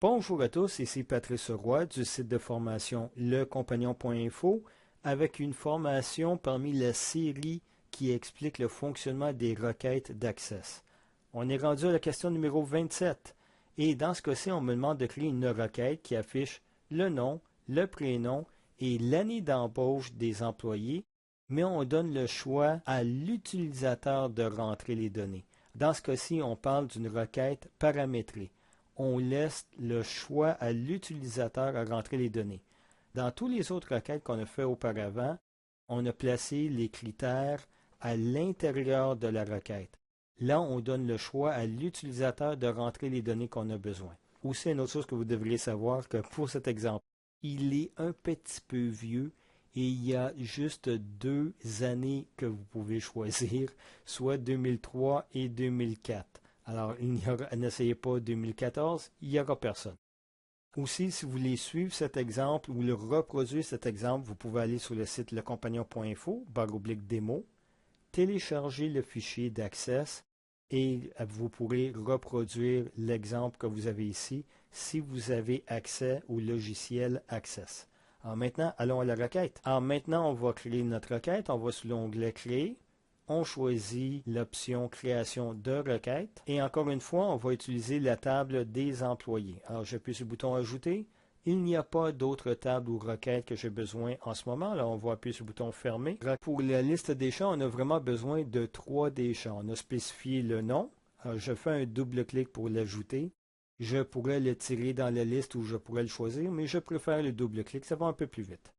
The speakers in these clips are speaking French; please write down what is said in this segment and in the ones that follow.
Bonjour à tous, ici Patrice Roy du site de formation lecompagnon.info avec une formation parmi la série qui explique le fonctionnement des requêtes d'Access. On est rendu à la question numéro 27 et dans ce cas-ci, on me demande de créer une requête qui affiche le nom, le prénom et l'année d'embauche des employés, mais on donne le choix à l'utilisateur de rentrer les données. Dans ce cas-ci, on parle d'une requête paramétrée. On laisse le choix à l'utilisateur à rentrer les données. Dans tous les autres requêtes qu'on a fait auparavant, on a placé les critères à l'intérieur de la requête. Là, on donne le choix à l'utilisateur de rentrer les données qu'on a besoin. Aussi, une autre chose que vous devriez savoir, que pour cet exemple, il est un petit peu vieux et il y a juste 2 années que vous pouvez choisir, soit 2003 et 2004. Alors, n'essayez pas 2014, il n'y aura personne. Aussi, si vous voulez suivre cet exemple ou le reproduire cet exemple, vous pouvez aller sur le site lecompagnon.info, /démo, télécharger le fichier d'Access et vous pourrez reproduire l'exemple que vous avez ici si vous avez accès au logiciel Access. Alors maintenant, allons à la requête. Alors maintenant, on va créer notre requête. On va sur l'onglet Créer. On choisit l'option Création de requête. Et encore une fois, on va utiliser la table des employés. Alors, j'appuie sur le bouton Ajouter. Il n'y a pas d'autre table ou requête que j'ai besoin en ce moment. Là, on va appuyer sur le bouton Fermer. Pour la liste des champs, on a vraiment besoin de 3 des champs. On a spécifié le nom. Alors, je fais un double-clic pour l'ajouter. Je pourrais le tirer dans la liste ou je pourrais le choisir, mais je préfère le double-clic. Ça va un peu plus vite.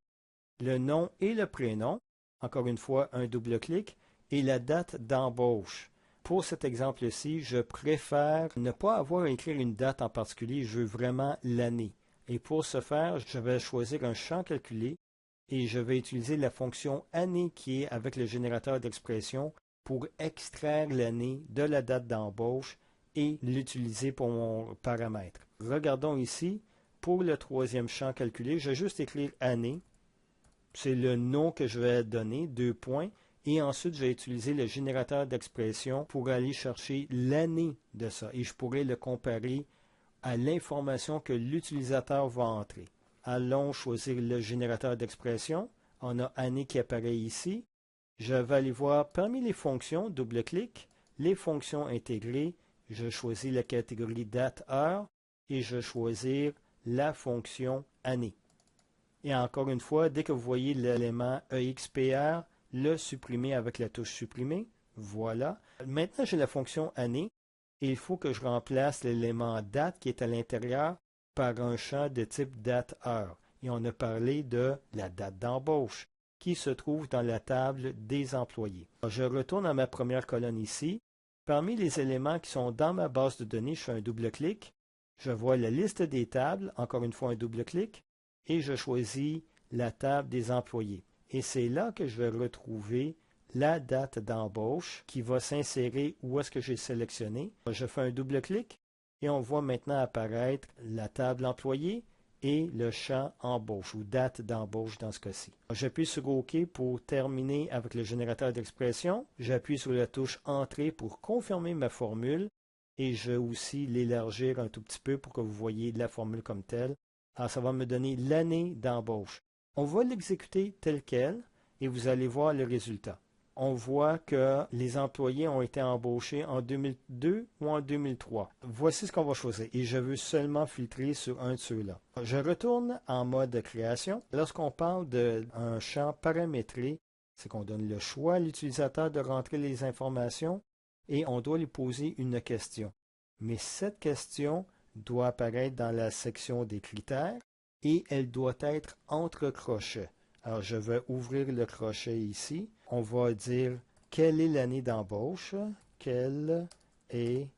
Le nom et le prénom. Encore une fois, un double-clic. Et la date d'embauche. Pour cet exemple-ci, je préfère ne pas avoir à écrire une date en particulier, je veux vraiment l'année. Et pour ce faire, je vais choisir un champ calculé et je vais utiliser la fonction année qui est avec le générateur d'expression pour extraire l'année de la date d'embauche et l'utiliser pour mon paramètre. Regardons ici, pour le troisième champ calculé, je vais juste écrire année. C'est le nom que je vais donner, 2 points. Et ensuite, je vais utiliser le générateur d'expression pour aller chercher l'année de ça. Et je pourrais le comparer à l'information que l'utilisateur va entrer. Allons choisir le générateur d'expression. On a année qui apparaît ici. Je vais aller voir parmi les fonctions, double-clic, les fonctions intégrées. Je choisis la catégorie date-heure et je vais choisir la fonction année. Et encore une fois, dès que vous voyez l'élément EXPR, le supprimer avec la touche supprimer. Voilà. Maintenant, j'ai la fonction année et il faut que je remplace l'élément date qui est à l'intérieur par un champ de type date-heure. Et on a parlé de la date d'embauche qui se trouve dans la table des employés. Je retourne à ma première colonne ici. Parmi les éléments qui sont dans ma base de données, je fais un double-clic. Je vois la liste des tables, encore une fois un double-clic, et je choisis la table des employés. Et c'est là que je vais retrouver la date d'embauche qui va s'insérer où est-ce que j'ai sélectionné. Je fais un double-clic et on voit maintenant apparaître la table employé et le champ embauche ou date d'embauche dans ce cas-ci. J'appuie sur OK pour terminer avec le générateur d'expression. J'appuie sur la touche Entrée pour confirmer ma formule et je vais aussi l'élargir un tout petit peu pour que vous voyez la formule comme telle. Alors, ça va me donner l'année d'embauche. On va l'exécuter tel quel et vous allez voir le résultat. On voit que les employés ont été embauchés en 2002 ou en 2003. Voici ce qu'on va choisir et je veux seulement filtrer sur un de ceux-là. Je retourne en mode création. Lorsqu'on parle d'un champ paramétré, c'est qu'on donne le choix à l'utilisateur de rentrer les informations et on doit lui poser une question. Mais cette question doit apparaître dans la section des critères et elle doit être entre crochets. Alors, je vais ouvrir le crochet ici. On va dire quelle est l'année d'embauche. Quelle est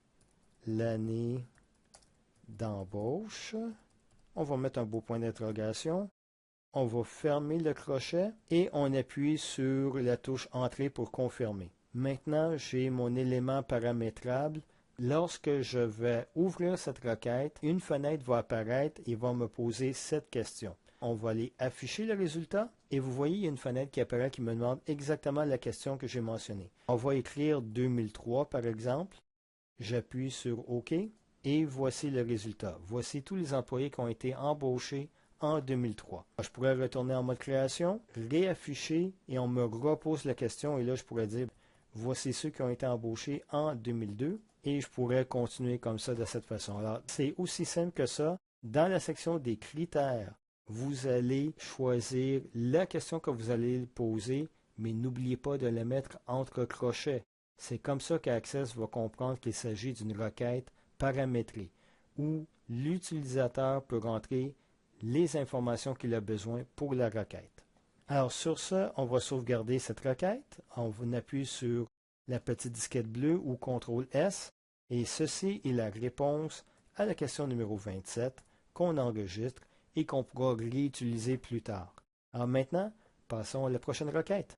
l'année d'embauche? On va mettre un beau point d'interrogation. On va fermer le crochet et on appuie sur la touche Entrée pour confirmer. Maintenant, j'ai mon élément paramétrable. Lorsque je vais ouvrir cette requête, une fenêtre va apparaître et va me poser cette question. On va aller afficher le résultat et vous voyez, il y a une fenêtre qui apparaît qui me demande exactement la question que j'ai mentionnée. On va écrire 2003 par exemple. J'appuie sur OK Et voici le résultat. Voici tous les employés qui ont été embauchés en 2003. Je pourrais retourner en mode création, réafficher et on me repose la question et là je pourrais dire voici ceux qui ont été embauchés en 2002 et je pourrais continuer comme ça de cette façon. Alors c'est aussi simple que ça. Dans la section des critères, vous allez choisir la question que vous allez poser, mais n'oubliez pas de la mettre entre crochets. C'est comme ça qu'Access va comprendre qu'il s'agit d'une requête paramétrée, où l'utilisateur peut rentrer les informations qu'il a besoin pour la requête. Alors sur ce, on va sauvegarder cette requête. On appuie sur la petite disquette bleue ou CTRL-S et ceci est la réponse à la question numéro 27 qu'on enregistre et qu'on pourra réutiliser plus tard. Alors maintenant, passons à la prochaine requête.